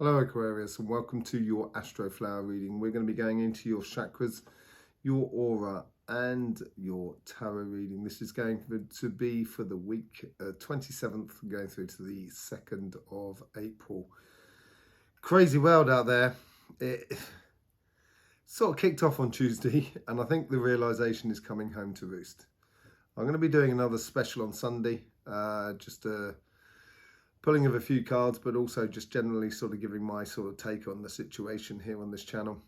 Hello Aquarius, and welcome to your Astroflower reading. We're going to be going into your chakras, your aura and your tarot reading. This is going to be for the week 27th going through to the 2nd of April. Crazy world out there. It sort of kicked off on Tuesday and I think the realization is coming home to roost. I'm going to be doing another special on Sunday, just pulling of a few cards, but also just generally sort of giving my sort of take on the situation here on this channel.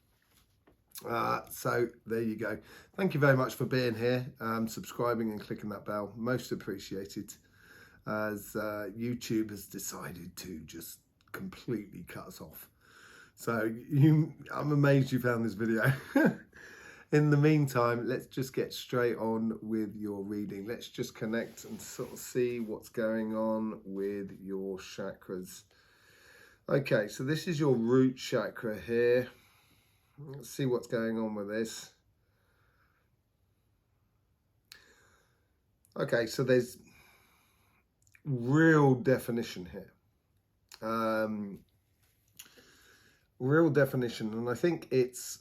So there you go. Thank you very much for being here, subscribing and clicking that bell. Most appreciated, as YouTube has decided to just completely cut us off. So I'm amazed you found this video. In the meantime, let's just get straight on with your reading. Let's just connect and sort of see what's going on with your chakras. Okay, so this is your root chakra here. Let's see what's going on with this. Okay, so there's real definition here. Real definition, and I think it's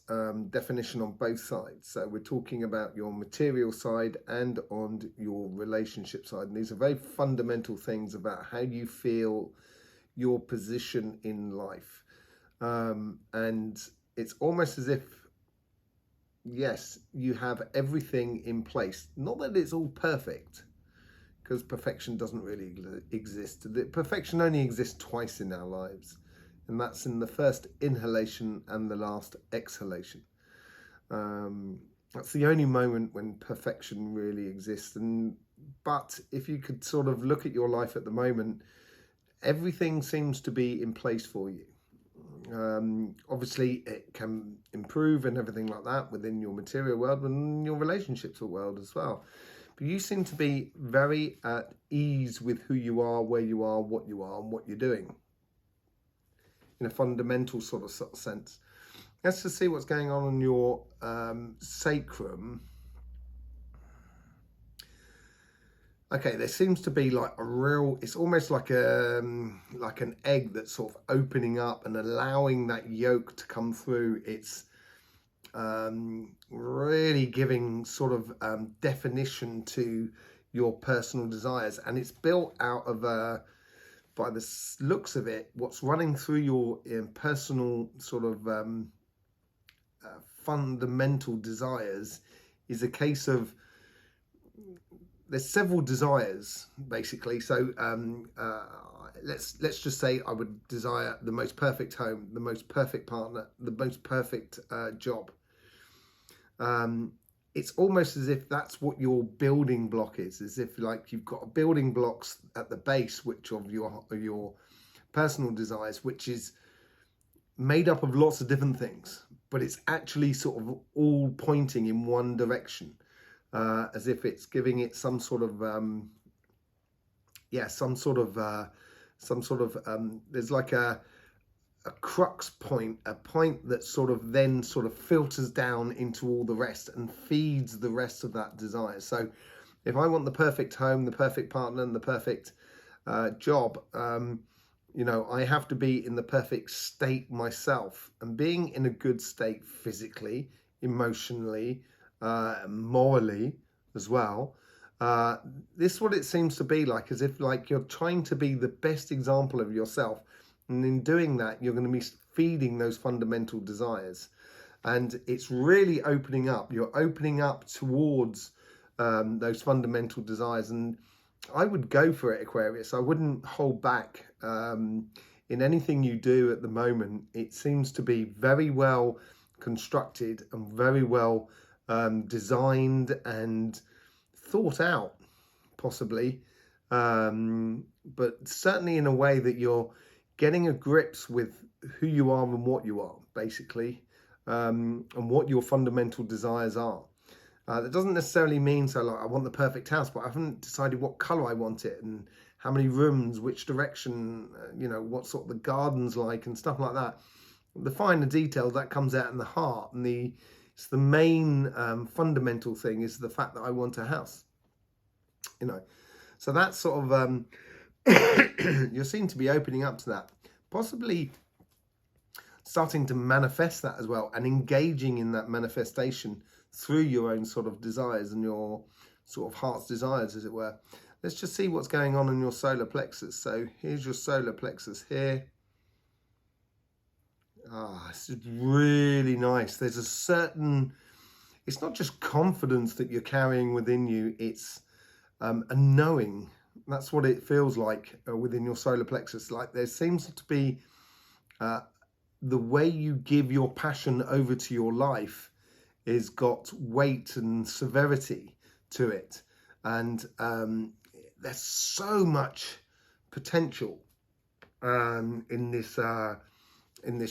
definition on both sides. So we're talking about your material side and on your relationship side, and these are very fundamental things about how you feel, your position in life, and it's almost as if, yes, you have everything in place. Not that it's all perfect, because perfection doesn't really exist. Perfection only exists twice in our lives, and that's in the first inhalation and the last exhalation. That's the only moment when perfection really exists. But if you could sort of look at your life at the moment, everything seems to be in place for you. Obviously it can improve and everything like that within your material world and your relationships world as well. But you seem to be very at ease with who you are, where you are, and what you're doing, in a fundamental sort of sense. Let's just see what's going on in your sacrum. Okay, there seems to be like a real, it's almost like an egg that's sort of opening up and allowing that yolk to come through. It's really giving sort of definition to your personal desires, and it's built out of by the looks of it, what's running through your personal sort of fundamental desires is a case of, there's several desires basically. So let's just say I would desire the most perfect home, the most perfect partner, the most perfect job. It's almost as if that's what your building block is, as if like you've got building blocks at the base, which of your personal desires, which is made up of lots of different things, but it's actually sort of all pointing in one direction, as if it's giving it some sort of there's like a crux point, a point that sort of then sort of filters down into all the rest and feeds the rest of that desire. So if I want the perfect home, the perfect partner and the perfect job, you know, I have to be in the perfect state myself, and being in a good state physically, emotionally, morally as well. This is what it seems to be like, as if like you're trying to be the best example of yourself. And in doing that, you're going to be feeding those fundamental desires. And it's really opening up. You're opening up towards those fundamental desires. And I would go for it, Aquarius. I wouldn't hold back in anything you do at the moment. It seems to be very well constructed and very well designed and thought out, possibly. But certainly in a way that you're getting a grips with who you are and what you are, basically, and what your fundamental desires are. That doesn't necessarily mean, so like I want the perfect house, but I haven't decided what color I want it and how many rooms, which direction, you know, what sort of the garden's like and stuff like that. The finer details, that comes out in the heart, and it's the main fundamental thing is the fact that I want a house, you know. So that's sort of you seem to be opening up to that. Possibly starting to manifest that as well, and engaging in that manifestation through your own sort of desires and your sort of heart's desires, as it were. Let's just see what's going on in your solar plexus. So here's your solar plexus here. It's really nice. There's a certain, it's not just confidence that you're carrying within you, it's a knowing. That's what it feels like within your solar plexus. Like there seems to be the way you give your passion over to your life is got weight and severity to it, and there's so much potential in this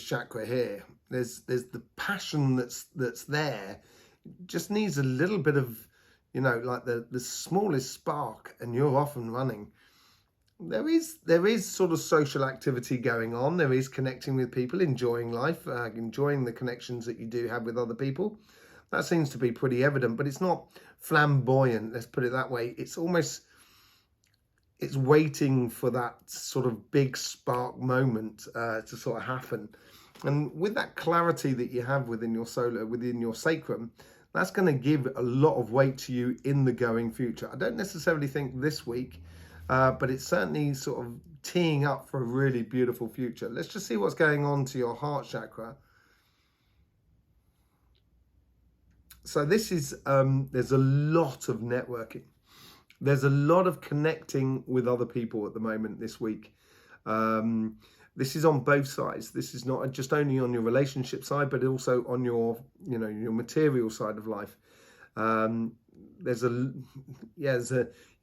chakra here. There's the passion that's there. Just needs a little bit of, you know, like the smallest spark, and you're off and running. There is sort of social activity going on. There is connecting with people, enjoying life, enjoying the connections that you do have with other people. That seems to be pretty evident, but it's not flamboyant, let's put it that way. It's almost, it's waiting for that sort of big spark moment to sort of happen. And with that clarity that you have within your solar, within your sacrum, that's going to give a lot of weight to you in the going future. I don't necessarily think this week, but it's certainly sort of teeing up for a really beautiful future. Let's just see what's going on to your heart chakra. So this is, there's a lot of networking. There's a lot of connecting with other people at the moment this week. This is on both sides. This is not just only on your relationship side, but also on your, you know, your material side of life. You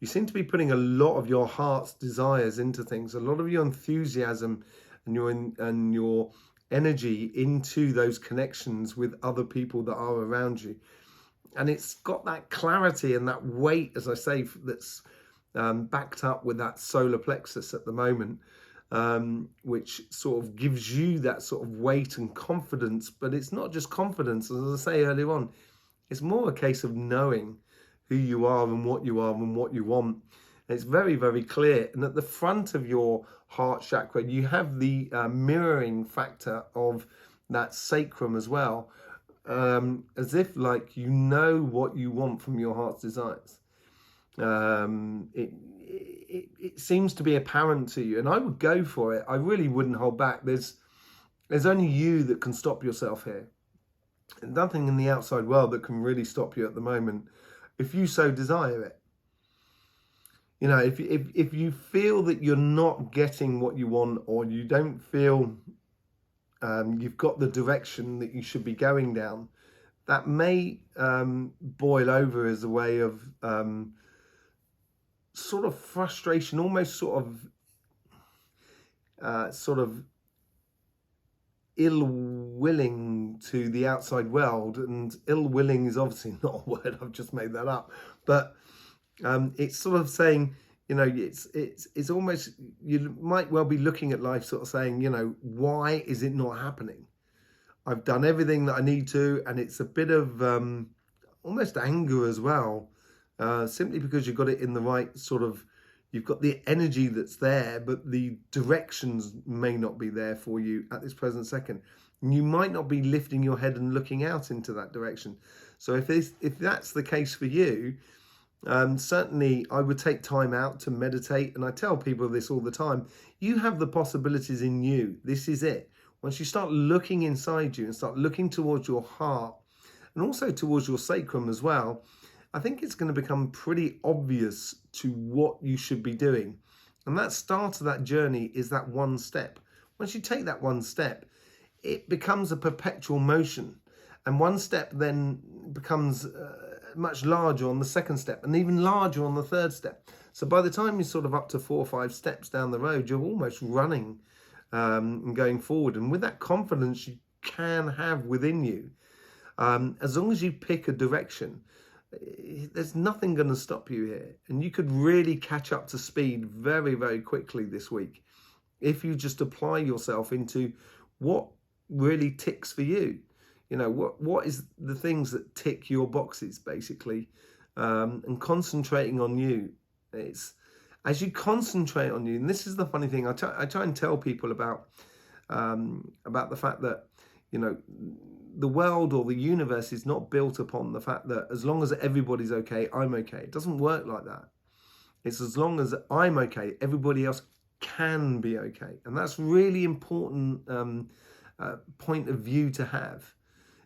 seem to be putting a lot of your heart's desires into things, a lot of your enthusiasm and your energy into those connections with other people that are around you. And it's got that clarity and that weight, as I say, that's backed up with that solar plexus at the moment, which sort of gives you that sort of weight and confidence. But it's not just confidence, as I say earlier on, it's more a case of knowing who you are and what you want. And it's very, very clear. And at the front of your heart chakra, you have the mirroring factor of that sacrum as well, as if like you know what you want from your heart's desires. It seems to be apparent to you, and I would go for it. I really wouldn't hold back. There's only you that can stop yourself here. And nothing in the outside world that can really stop you at the moment, if you so desire it. You know, if you feel that you're not getting what you want, or you don't feel you've got the direction that you should be going down, that may boil over as a way of sort of frustration, almost sort of ill-willing to the outside world. And ill-willing is obviously not a word, I've just made that up, but it's sort of saying, you know, it's almost, you might well be looking at life sort of saying, you know, why is it not happening? I've done everything that I need to, and it's a bit of almost anger as well, simply because you've got it in the right sort of, you've got the energy that's there, but the directions may not be there for you at this present second. And you might not be lifting your head and looking out into that direction. So if that's the case for you, certainly I would take time out to meditate. And I tell people this all the time. You have the possibilities in you. This is it. Once you start looking inside you and start looking towards your heart and also towards your sacrum as well, I think it's going to become pretty obvious to what you should be doing. And that start of that journey is that one step. Once you take that one step, it becomes a perpetual motion. And one step then becomes much larger on the second step, and even larger on the third step. So by the time you're sort of up to 4 or 5 steps down the road, you're almost running and going forward. And with that confidence you can have within you, as long as you pick a direction, there's nothing going to stop you here. And you could really catch up to speed very, very quickly this week if you just apply yourself into what really ticks for you. You know, what is the things that tick your boxes, basically, and concentrating on you. It's as you concentrate on you, and this is the funny thing. I try and tell people about the fact that You know, the world or the universe is not built upon the fact that as long as everybody's okay, I'm okay. It doesn't work like that. It's as long as I'm okay, everybody else can be okay. And that's really important point of view to have.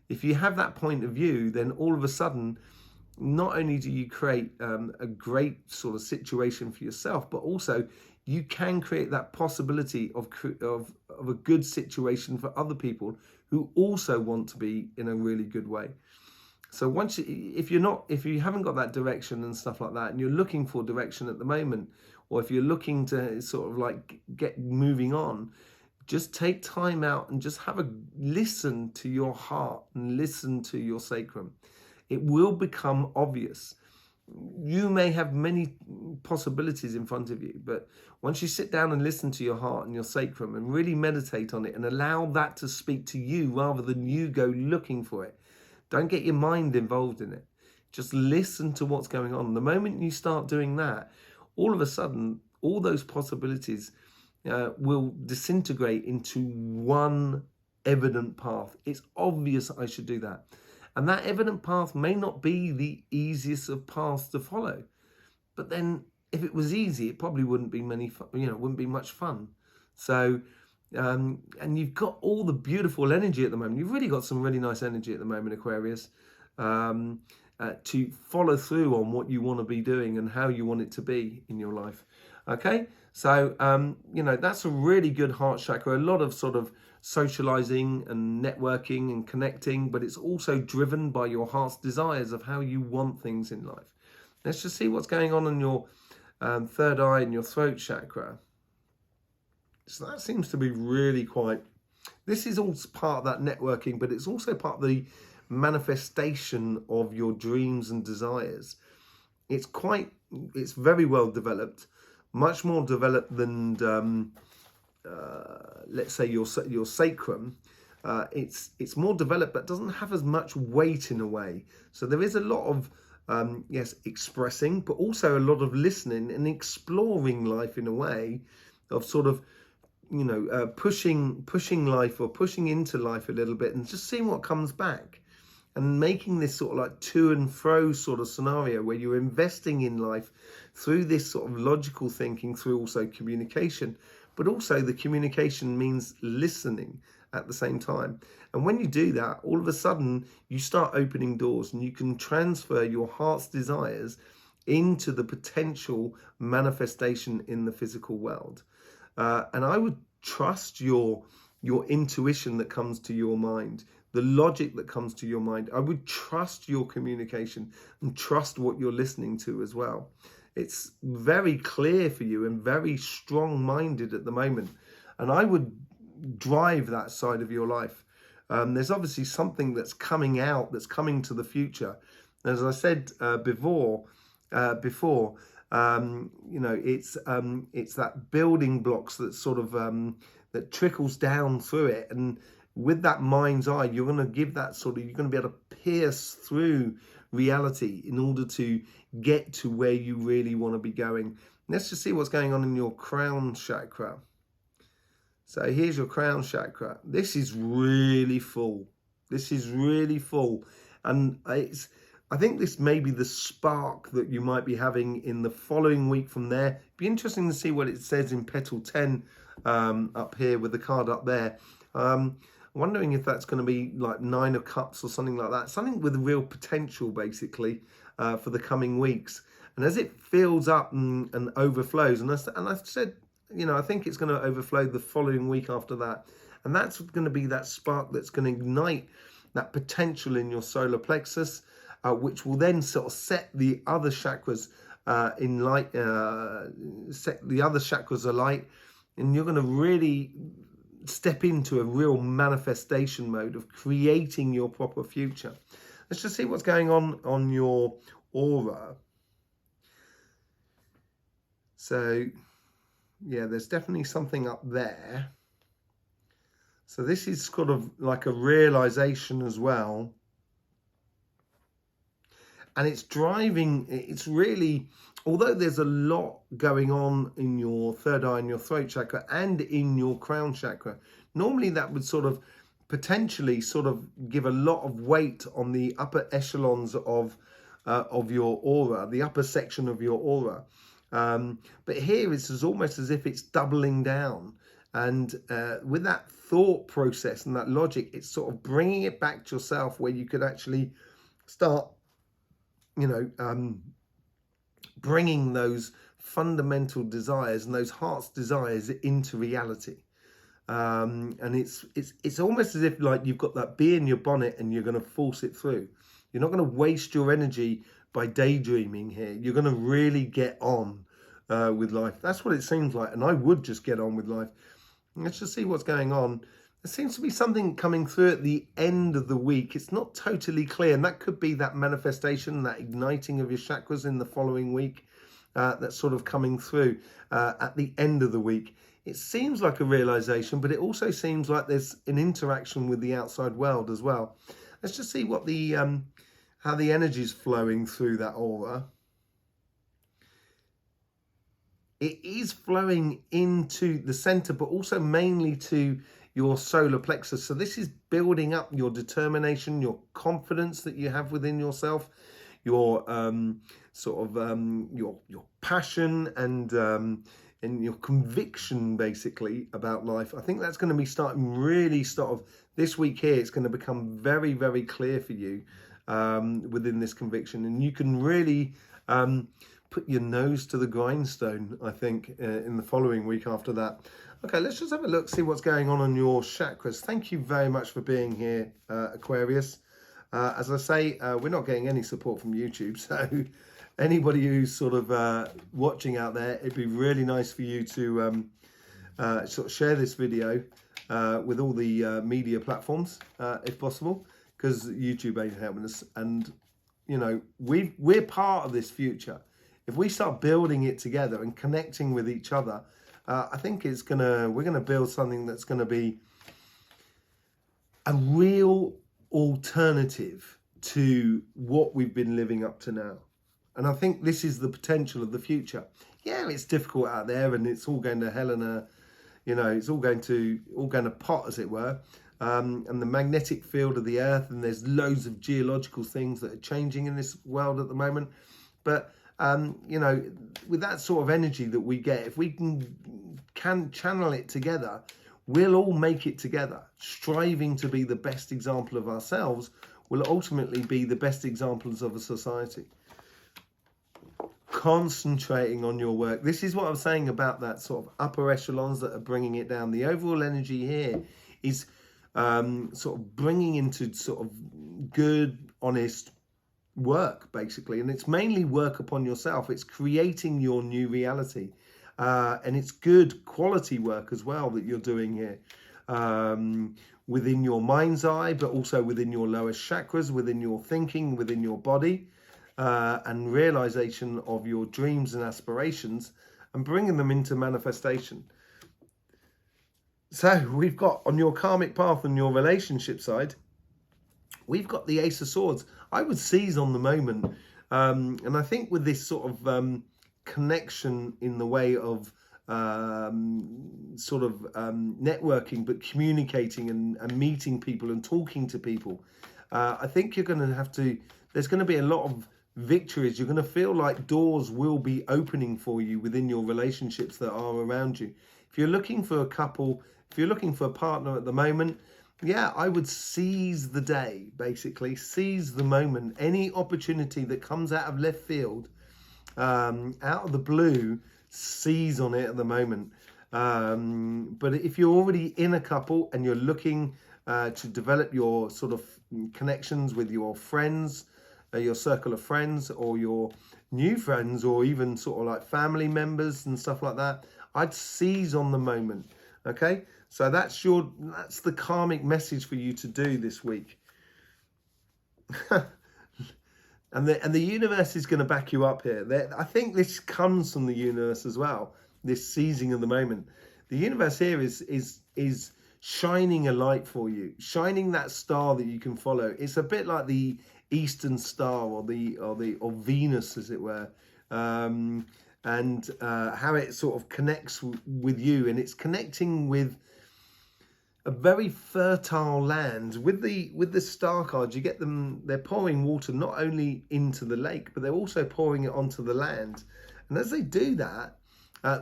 If you have that point of view, then all of a sudden, not only do you create a great sort of situation for yourself, but also you can create that possibility of a good situation for other people who also want to be in a really good way. So once if you haven't got that direction and stuff like that, and you're looking for direction at the moment, or if you're looking to sort of like get moving on, just take time out and just have a listen to your heart and listen to your sacrum. It will become obvious. You may have many possibilities in front of you, but once you sit down and listen to your heart and your sacrum and really meditate on it and allow that to speak to you rather than you go looking for it, don't get your mind involved in it. Just listen to what's going on. The moment you start doing that, all of a sudden, all those possibilities will disintegrate into one evident path. It's obvious I should do that. And that evident path may not be the easiest of paths to follow. But then if it was easy, it probably wouldn't be wouldn't be much fun. So, and you've got all the beautiful energy at the moment. You've really got some really nice energy at the moment, Aquarius, to follow through on what you want to be doing and how you want it to be in your life. Okay, so, that's a really good heart chakra. A lot of sort of socializing and networking and connecting, but it's also driven by your heart's desires of how you want things in life. Let's just see what's going on in your third eye and your throat chakra. So that seems to be really this is all part of that networking, but it's also part of the manifestation of your dreams and desires. It's very well developed, much more developed than let's say your sacrum. It's more developed, but doesn't have as much weight in a way. So there is a lot of yes, expressing, but also a lot of listening and exploring life in a way of sort of pushing life or pushing into life a little bit and just seeing what comes back, and making this sort of like to and fro sort of scenario where you're investing in life through this sort of logical thinking, through also communication. But also the communication means listening at the same time. And when you do that, all of a sudden you start opening doors and you can transfer your heart's desires into the potential manifestation in the physical world. And I would trust your intuition that comes to your mind, the logic that comes to your mind. I would trust your communication and trust what you're listening to as well. It's very clear for you and very strong-minded at the moment. And I would drive that side of your life. There's obviously something that's coming out, that's coming to the future. As I said before, it's that building blocks that sort of that trickles down through it. And with that mind's eye, you're going to give that sort of, you're going to be able to pierce through reality in order to get to where you really want to be going. Let's just see what's going on in your crown chakra. So here's your crown chakra. This is really full. This is really full. And I think this may be the spark that you might be having in the following week from there. It'd be interesting to see what it says in petal 10 up here with the card up there. Wondering if that's going to be like 9 of Cups or something like that. Something with real potential, basically, for the coming weeks. And as it fills up and overflows, and I've said, I think it's going to overflow the following week after that. And that's going to be that spark that's going to ignite that potential in your solar plexus, which will then sort of set the other chakras in light, set the other chakras alight. And you're going to really step into a real manifestation mode of creating your proper future. Let's just see what's going on your aura. So, yeah, there's definitely something up there. So this is sort of like a realization as well. And it's driving, it's really, although there's a lot going on in your third eye and your throat chakra and in your crown chakra, normally that would sort of potentially sort of give a lot of weight on the upper echelons of your aura, the upper section of your aura. But here it's almost as if it's doubling down. And with that thought process and that logic, it's sort of bringing it back to yourself, where you could actually start, bringing those fundamental desires and those heart's desires into reality. And it's almost as if like you've got that bee in your bonnet and you're going to force it through. You're not going to waste your energy by daydreaming here. You're going to really get on with life. That's what it seems like. And I would just get on with life. Let's just see what's going on. There seems to be something coming through at the end of the week. It's not totally clear. And that could be that manifestation, that igniting of your chakras in the following week. That's sort of coming through at the end of the week. It seems like a realization, but it also seems like there's an interaction with the outside world as well. Let's just see what the how the energy is flowing through that aura. It is flowing into the center, but also mainly to your solar plexus. So this is building up your determination, your confidence that you have within yourself, your your passion and your conviction basically about life. I think that's going to be starting really sort of this week here. It's going to become very, very clear for you within this conviction, and you can really put your nose to the grindstone, I think, in the following week after that. Okay, let's just have a look, see what's going on your chakras. Thank you very much for being here, Aquarius. As I say, we're not getting any support from YouTube, so anybody who's sort of watching out there, it'd be really nice for you to sort of share this video with all the media platforms, if possible, because YouTube ain't helping us. And, we're part of this future. If we start building it together and connecting with each other, I think we're gonna build something that's gonna be a real alternative to what we've been living up to now. And I think this is the potential of the future. Yeah, it's difficult out there, and it's all going to hell in a, it's all going to pot, as it were. And the magnetic field of the Earth, and there's loads of geological things that are changing in this world at the moment. But with that sort of energy that we get, if we can channel it together, we'll all make it together. Striving to be the best example of ourselves will ultimately be the best examples of a society. Concentrating on your work. This is what I'm saying about that sort of upper echelons that are bringing it down. The overall energy here is sort of bringing into sort of good, honest work, basically. And it's mainly work upon yourself. It's creating your new reality. And it's good quality work as well that you're doing here. Within your mind's eye, but also within your lowest chakras, within your thinking, within your body. And realization of your dreams and aspirations, and bringing them into manifestation. So we've got on your karmic path and your relationship side, we've got the Ace of Swords. I would seize on the moment, and I think with this sort of connection in the way of networking, but communicating and meeting people and talking to people, I think you're going to have to. There's going to be a lot of victories. You're going to feel like doors will be opening for you within your relationships that are around you. If you're looking for a couple, if you're looking for a partner at the moment, yeah, I would seize the day, basically. Seize the moment. Any opportunity that comes out of left field, out of the blue, seize on it at the moment. But if you're already in a couple and you're looking to develop your sort of connections with your friends, your circle of friends, or your new friends, or even sort of like family members and stuff like that, I'd seize on the moment. Okay, so that's the karmic message for you to do this week. and the universe is going to back you up here. I think this comes from the universe as well, this seizing of the moment. The universe here is shining a light for you, shining that star that you can follow. It's a bit like the Eastern Star or Venus, as it were, and how it sort of connects with you, and it's connecting with a very fertile land. With the star cards, you get them, they're pouring water not only into the lake, but they're also pouring it onto the land. And as they do that,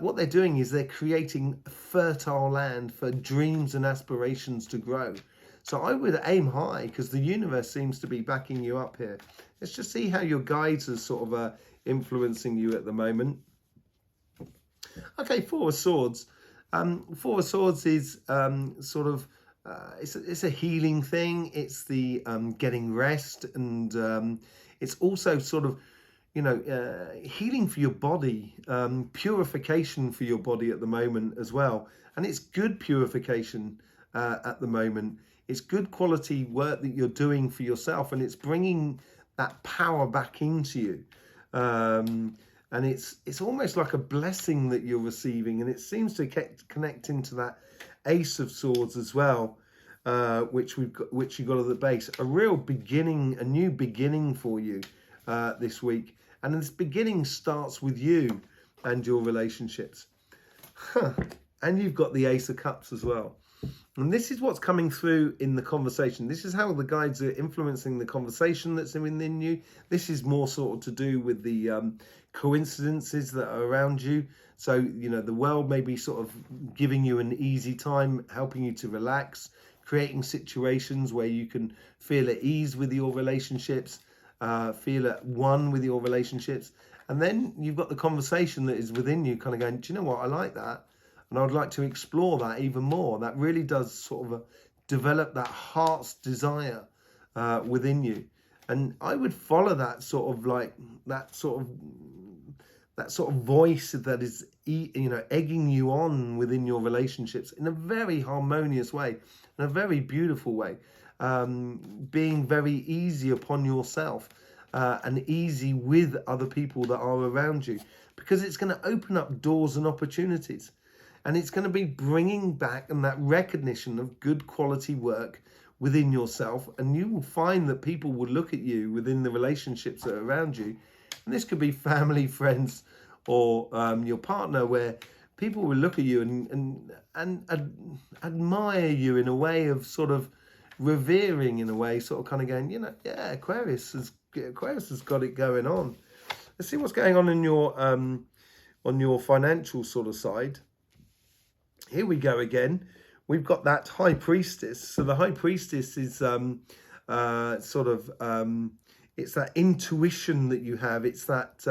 what they're doing is they're creating fertile land for dreams and aspirations to grow. So I would aim high, because the universe seems to be backing you up here. Let's just see how your guides are sort of influencing you at the moment. Okay, Four of Swords. Four of Swords is sort of, it's a healing thing. It's the getting rest, and it's also sort of, you know, healing for your body, purification for your body at the moment as well. And it's good purification at the moment. It's good quality work that you're doing for yourself, and it's bringing that power back into you. And it's almost like a blessing that you're receiving, and it seems to connect into that Ace of Swords as well, which you got at the base. A real beginning, a new beginning for you this week, and this beginning starts with you and your relationships. And you've got the Ace of Cups as well. And this is what's coming through in the conversation. This is how the guides are influencing the conversation that's within you. This is more sort of to do with the coincidences that are around you. So, you know, the world may be sort of giving you an easy time, helping you to relax, creating situations where you can feel at ease with your relationships, feel at one with your relationships. And then you've got the conversation that is within you kind of going, do you know what, I like that. And I would like to explore that even more. That really does sort of develop that heart's desire within you. And I would follow that sort of like, that sort of voice that is, you know, egging you on within your relationships in a very harmonious way, in a very beautiful way, being very easy upon yourself and easy with other people that are around you, because it's going to open up doors and opportunities. And it's going to be bringing back and that recognition of good quality work within yourself. And you will find that people will look at you within the relationships that are around you. And this could be family, friends, or your partner, where people will look at you and admire you in a way of sort of revering, in a way, sort of kind of going, you know, yeah, Aquarius has got it going on. Let's see what's going on in on your financial sort of side. Here we go again. We've got that High Priestess. So the High Priestess is sort of it's that intuition that you have. It's that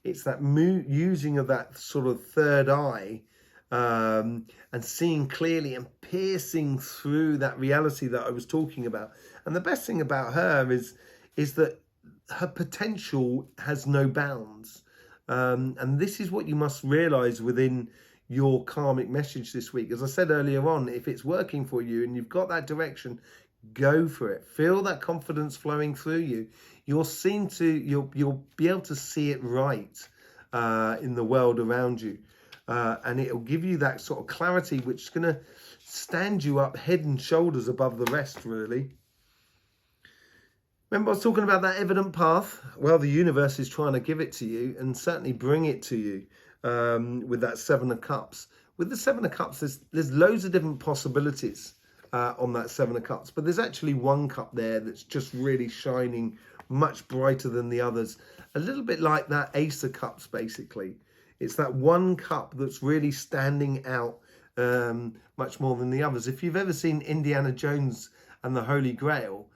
using of that sort of third eye and seeing clearly and piercing through that reality that I was talking about. And the best thing about her is that her potential has no bounds. And this is what you must realize within your karmic message this week. As I said earlier on, if it's working for you and you've got that direction, go for it. Feel that confidence flowing through you. You'll be able to see it right in the world around you, and it'll give you that sort of clarity, which is going to stand you up head and shoulders above the rest, really. Remember I was talking about that evident path? Well, the universe is trying to give it to you, and certainly bring it to you. With that Seven of Cups. With the Seven of Cups, there's loads of different possibilities on that Seven of Cups, but there's actually one cup there that's just really shining much brighter than the others. A little bit like that Ace of Cups, basically. It's that one cup that's really standing out much more than the others. If you've ever seen Indiana Jones and the Holy Grail,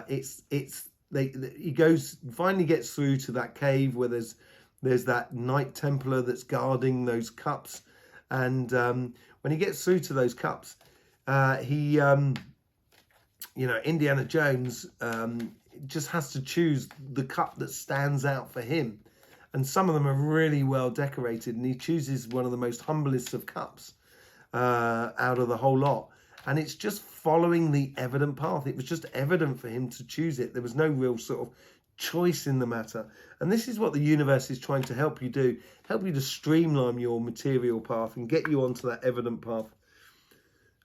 he finally gets through to that cave where there's that Knight Templar that's guarding those cups. And when he gets through to those cups, Indiana Jones just has to choose the cup that stands out for him. And some of them are really well decorated. And he chooses one of the most humblest of cups out of the whole lot. And it's just following the evident path. It was just evident for him to choose it. There was no real sort of choice in the matter. And this is what the universe is trying to help you do, help you to streamline your material path and get you onto that evident path.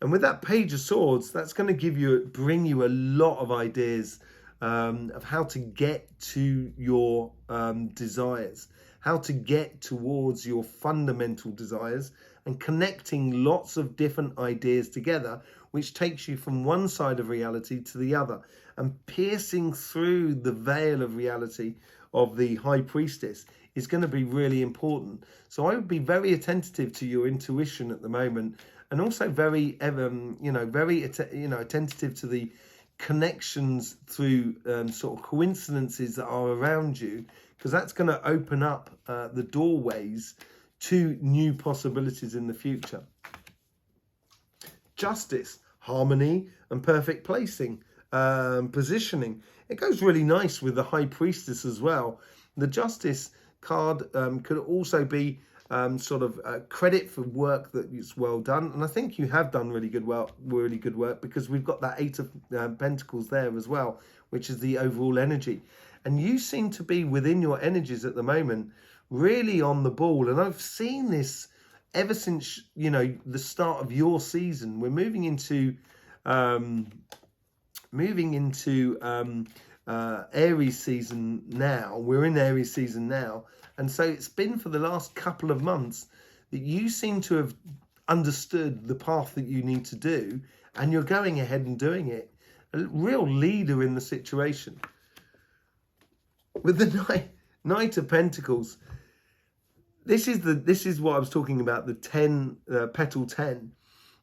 And with that Page of Swords, that's going to bring you a lot of ideas of how to get to your desires, how to get towards your fundamental desires, and connecting lots of different ideas together, which takes you from one side of reality to the other, and piercing through the veil of reality of the High Priestess is going to be really important. So I would be very attentive to your intuition at the moment, and also very attentive to the connections through sort of coincidences that are around you, because that's going to open up the doorways to new possibilities in the future. Justice, harmony, and perfect placing, positioning. It goes really nice with the High Priestess as well. The Justice card could also be credit for work that is well done, and I think you have done really good work, because we've got that 8 of Pentacles there as well, which is the overall energy, and you seem to be within your energies at the moment, really on the ball. And I've seen this ever since the start of your season. We're moving into Aries season now. We're in Aries season now. And so it's been for the last couple of months that you seem to have understood the path that you need to do, and you're going ahead and doing it. A real leader in the situation. With the Knight of Pentacles, this is what I was talking about, the 10 petal 10.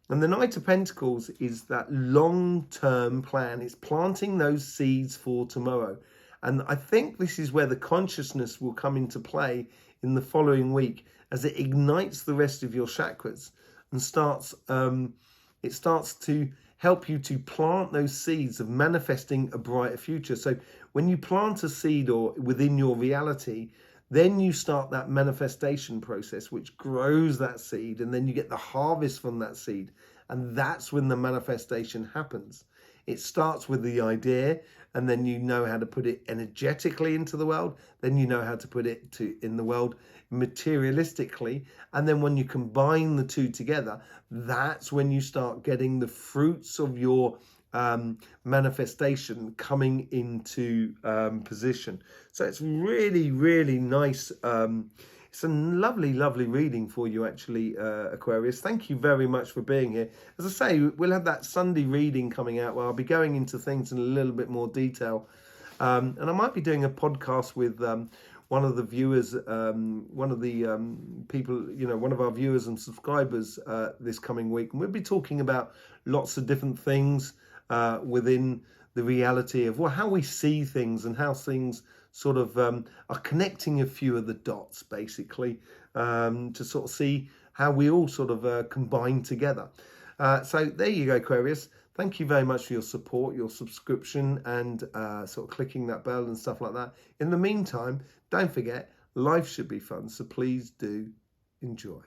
And the Knight of Pentacles is that long-term plan. It's planting those seeds for tomorrow. And I think this is where the consciousness will come into play in the following week, as it ignites the rest of your chakras and it starts to help you to plant those seeds of manifesting a brighter future. So when you plant a seed or within your reality, then you start that manifestation process, which grows that seed, and then you get the harvest from that seed. And that's when the manifestation happens. It starts with the idea, and then you know how to put it energetically into the world. Then you know how to put it in the world materialistically. And then when you combine the two together, that's when you start getting the fruits of your manifestation coming into position. So it's really, really nice. It's a lovely, lovely reading for you, actually, Aquarius. Thank you very much for being here. As I say, we'll have that Sunday reading coming out where I'll be going into things in a little bit more detail. And I might be doing a podcast with one of the viewers, one of the people, one of our viewers and subscribers this coming week. And we'll be talking about lots of different things within the reality of how we see things, and how things sort of are connecting a few of the dots, basically, to sort of see how we all sort of combine together. So there you go, Aquarius. Thank you very much for your support, your subscription, and sort of clicking that bell and stuff like that. In the meantime, don't forget, life should be fun, so please do enjoy.